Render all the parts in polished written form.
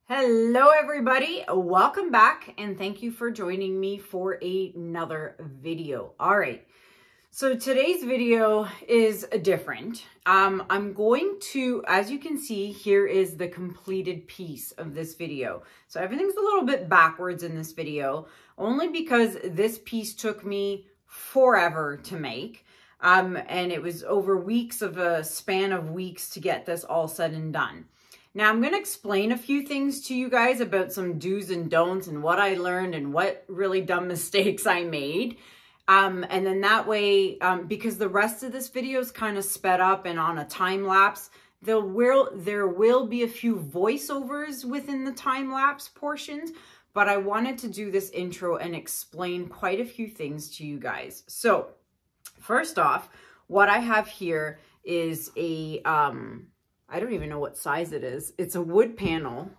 Hello everybody, welcome back and thank you for joining me for another video. All right, so today's video is different. I'm going to, as you can see, here is the completed piece of this video. So everything's a little bit backwards in this video, only because this piece took me forever to make. And it was over weeks of a span of weeks to get this all said and done. Now I'm going to explain a few things to you guys about some do's and don'ts and what I learned and what really dumb mistakes I made. And then that way, because the rest of this video is kind of sped up and on a time lapse, there will be a few voiceovers within the time lapse portions, but I wanted to do this intro and explain quite a few things to you guys. So first off, what I have here is a, I don't even know what size it is. It's a wood panel.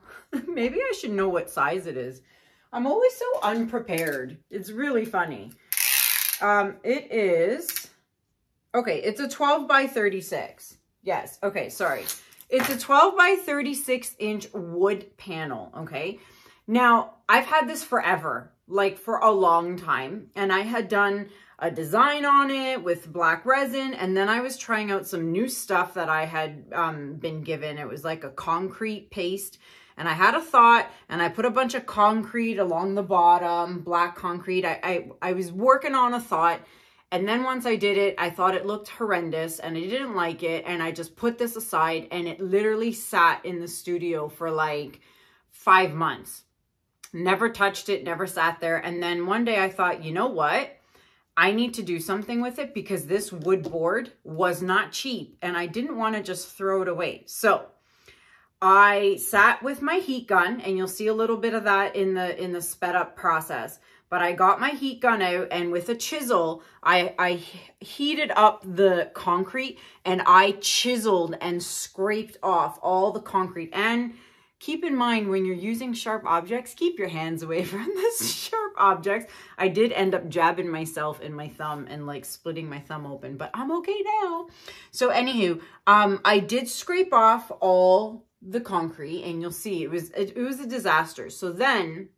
Maybe I should know what size it is. I'm always so unprepared. It's really funny. It is, okay, it's a 12 by 36. Yes, okay, sorry. It's a 12 by 36 inch wood panel, okay? Now, I've had this forever, like for a long time, and I had done a design on it with black resin, and then I was trying out some new stuff that I had been given. It was like a concrete paste, and I had a thought, and I put a bunch of concrete along the bottom, black concrete. I was working on a thought, and then once I did it, I thought it looked horrendous, and I didn't like it, and I just put this aside, and it literally sat in the studio for like 5 months. Never touched it, never sat there, and then one day I thought, you know what? I need to do something with it because this wood board was not cheap and I didn't want to just throw it away. So I sat with my heat gun, and you'll see a little bit of that in the sped up process. But I got my heat gun out, and with a chisel, I heated up the concrete, and I chiseled and scraped off all the concrete. And keep in mind, when you're using sharp objects, keep your hands away from this sharp objects. I did end up jabbing myself in my thumb and like splitting my thumb open, but I'm okay now. So anywho, I did scrape off all the concrete, and you'll see it was a disaster. So then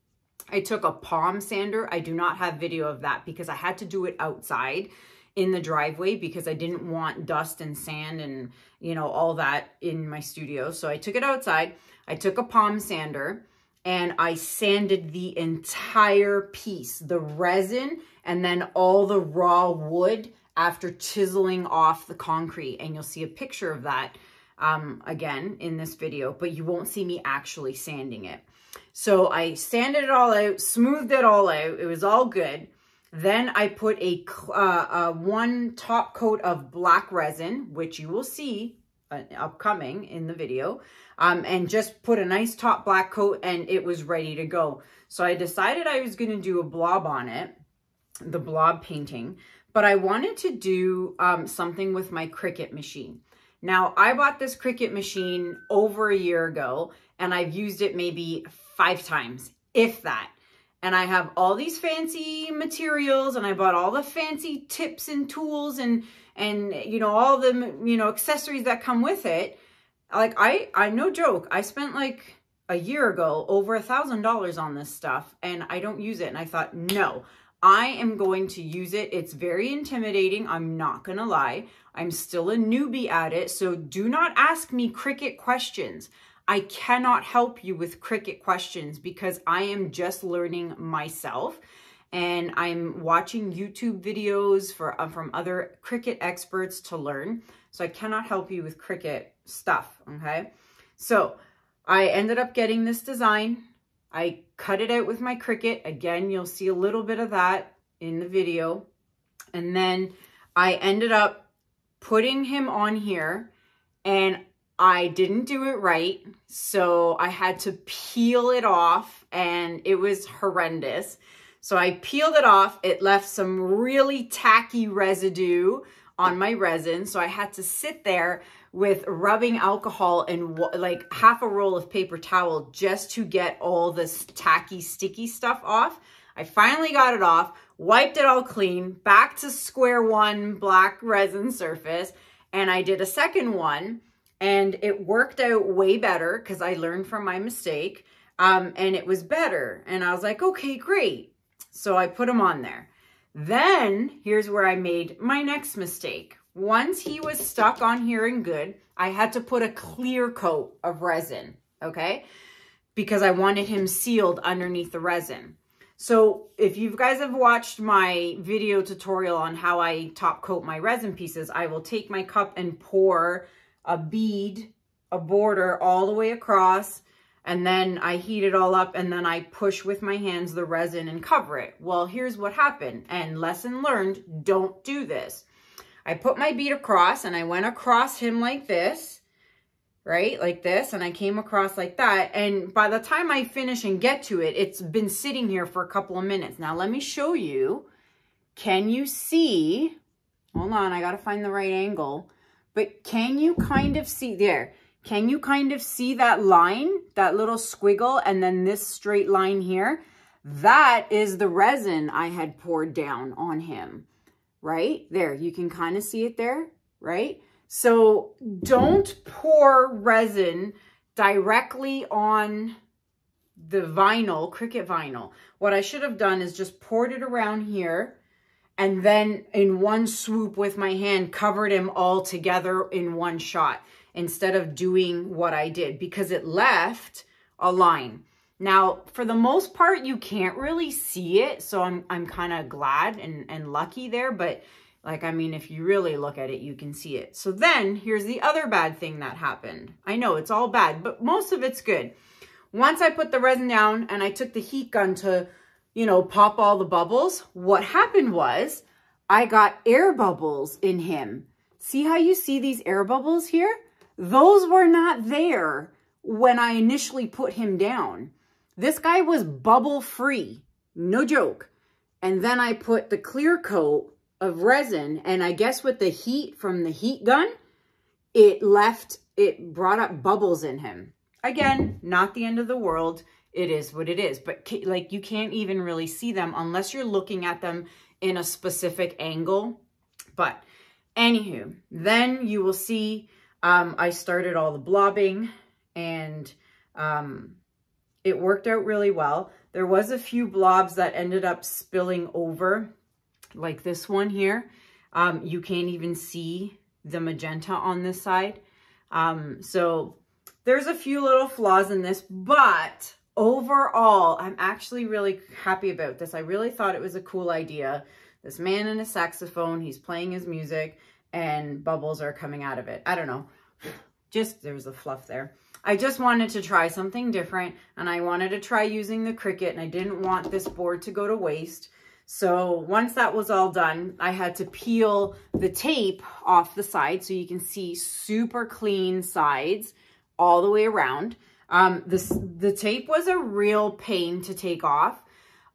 I took a palm sander. I do not have video of that because I had to do it outside in the driveway because I didn't want dust and sand and, you know, all that in my studio. So I took it outside. I took a palm sander and I sanded the entire piece, the resin, and then all the raw wood after chiseling off the concrete. And you'll see a picture of that again in this video, but you won't see me actually sanding it. So I sanded it all out, smoothed it all out. It was all good. Then I put a one top coat of black resin, which you will see upcoming in the video, and just put a nice top black coat, and it was ready to go. So I decided I was going to do a blob on it, the blob painting, but I wanted to do something with my Cricut machine. Now, I bought this Cricut machine over a year ago, and I've used it maybe 5 times, if that. And I have all these fancy materials, and I bought all the fancy tips and tools and you know, all the, you know, accessories that come with it. Like I no joke, I spent like a year ago over $1,000 on this stuff, and I don't use it. And I thought, no, I am going to use it. It's very intimidating. I'm not going to lie. I'm still a newbie at it. So do not ask me Cricut questions. I cannot help you with Cricut questions because I am just learning myself, and I'm watching YouTube videos from other Cricut experts to learn. So I cannot help you with Cricut stuff, okay? So I ended up getting this design. I cut it out with my Cricut. Again, you'll see a little bit of that in the video. And then I ended up putting him on here, and I didn't do it right, so I had to peel it off, and it was horrendous. So I peeled it off. It left some really tacky residue on my resin, so I had to sit there with rubbing alcohol and like half a roll of paper towel just to get all this tacky, sticky stuff off. I finally got it off, wiped it all clean, back to square one black resin surface, and I did a second one. and it worked out way better because I learned from my mistake, and it was better. And I was like, okay, great. So I put him on there. Then here's where I made my next mistake. Once he was stuck on here and good, I had to put a clear coat of resin, okay? Because I wanted him sealed underneath the resin. So if you guys have watched my video tutorial on how I top coat my resin pieces, I will take my cup and pour a bead, a border all the way across, and then I heat it all up, and then I push with my hands the resin and cover it. Well, here's what happened, and lesson learned, don't do this. I put my bead across, and I went across him like this, right? Like this, and I came across like that, and by the time I finish and get to it, it's been sitting here for a couple of minutes. Now, let me show you. Can you see? Hold on, I gotta find the right angle. But can you kind of see there? Can you kind of see that line, that little squiggle, and then this straight line here? That is the resin I had poured down on him, right? There, you can kind of see it there, right? So don't pour resin directly on the vinyl, Cricut vinyl. What I should have done is just poured it around here, and then in one swoop with my hand, covered him all together in one shot, instead of doing what I did, because it left a line. Now, for the most part, you can't really see it, so I'm kind of glad and lucky there, but like, I mean, if you really look at it, you can see it. So then, here's the other bad thing that happened. I know, it's all bad, but most of it's good. Once I put the resin down and I took the heat gun to, you know, pop all the bubbles, what happened was, I got air bubbles in him. See how you see these air bubbles here? Those were not there when I initially put him down. This guy was bubble free, no joke. And then I put the clear coat of resin, and I guess with the heat from the heat gun, it brought up bubbles in him. Again, not the end of the world. It is what it is. But like, you can't even really see them unless you're looking at them in a specific angle. But anywho, then you will see I started all the blobbing, and it worked out really well. There was a few blobs that ended up spilling over, like this one here. You can't even see the magenta on this side. So there's a few little flaws in this, but overall, I'm actually really happy about this. I really thought it was a cool idea. This man in a saxophone, he's playing his music, and bubbles are coming out of it. I don't know. Just, there was a fluff there. I just wanted to try something different, and I wanted to try using the Cricut, and I didn't want this board to go to waste. So once that was all done, I had to peel the tape off the side so you can see super clean sides all the way around. The tape was a real pain to take off,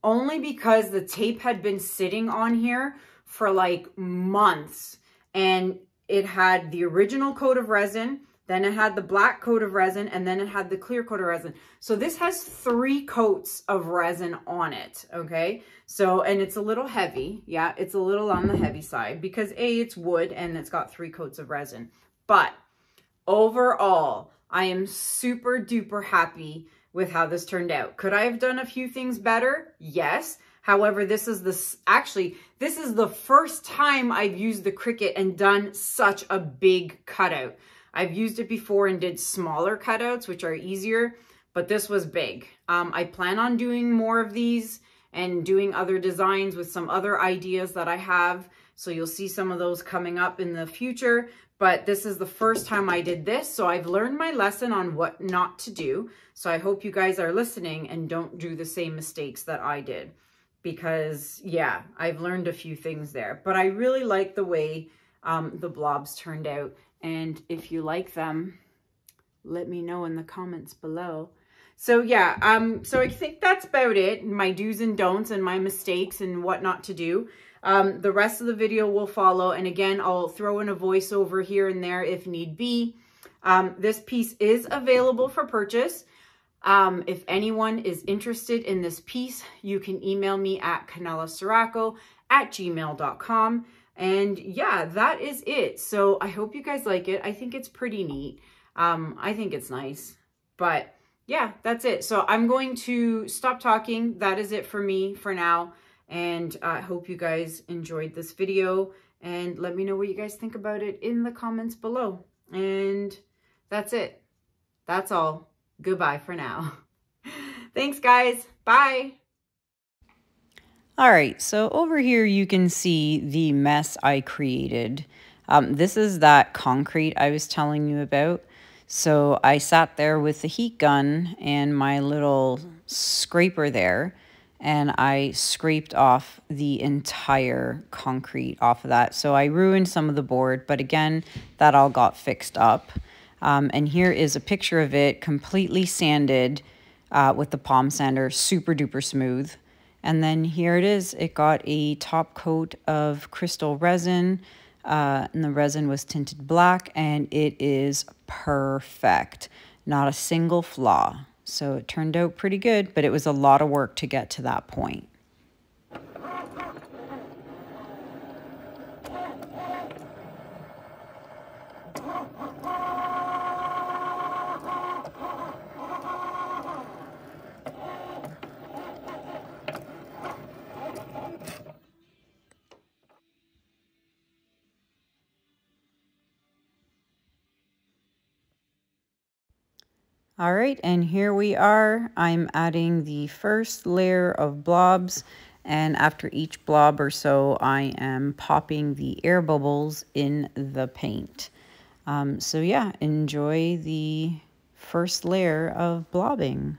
only because the tape had been sitting on here for like months, and it had the original coat of resin, then it had the black coat of resin, and then it had the clear coat of resin. So this has 3 coats of resin on it, okay? So, and it's a little heavy. Yeah, it's a little on the heavy side because A, it's wood and it's got 3 coats of resin. But overall, I am super duper happy with how this turned out. Could I have done a few things better? Yes. However, this is the first time I've used the Cricut and done such a big cutout. I've used it before and did smaller cutouts, which are easier, but this was big. I plan on doing more of these and doing other designs with some other ideas that I have. So you'll see some of those coming up in the future, but this is the first time I did this. So I've learned my lesson on what not to do. So I hope you guys are listening and don't do the same mistakes that I did, because yeah, I've learned a few things there, but I really like the way the blobs turned out. And if you like them, let me know in the comments below. So yeah, so I think that's about it. My do's and don'ts and my mistakes and what not to do. The rest of the video will follow. And again, I'll throw in a voiceover here and there if need be. This piece is available for purchase. If anyone is interested in this piece, you can email me at kanellaciraco@gmail.com. And yeah, that is it. So I hope you guys like it. I think it's pretty neat. I think it's nice. But yeah, that's it. So I'm going to stop talking. That is it for me for now. And I hope you guys enjoyed this video. And let me know what you guys think about it in the comments below. And that's it. That's all. Goodbye for now. Thanks, guys. Bye. All right, so over here you can see the mess I created. This is that concrete I was telling you about. So I sat there with the heat gun and my little scraper there, and I scraped off the entire concrete off of that. So I ruined some of the board, but again, that all got fixed up. And here is a picture of it completely sanded with the palm sander, super duper smooth. And then here it is. It got a top coat of Krystal Resin, and the resin was tinted black, and it is perfect. Not a single flaw. So it turned out pretty good, but it was a lot of work to get to that point. All right, and here we are. I'm adding the first layer of blobs, and after each blob or so, I am popping the air bubbles in the paint. So yeah, enjoy the first layer of blobbing.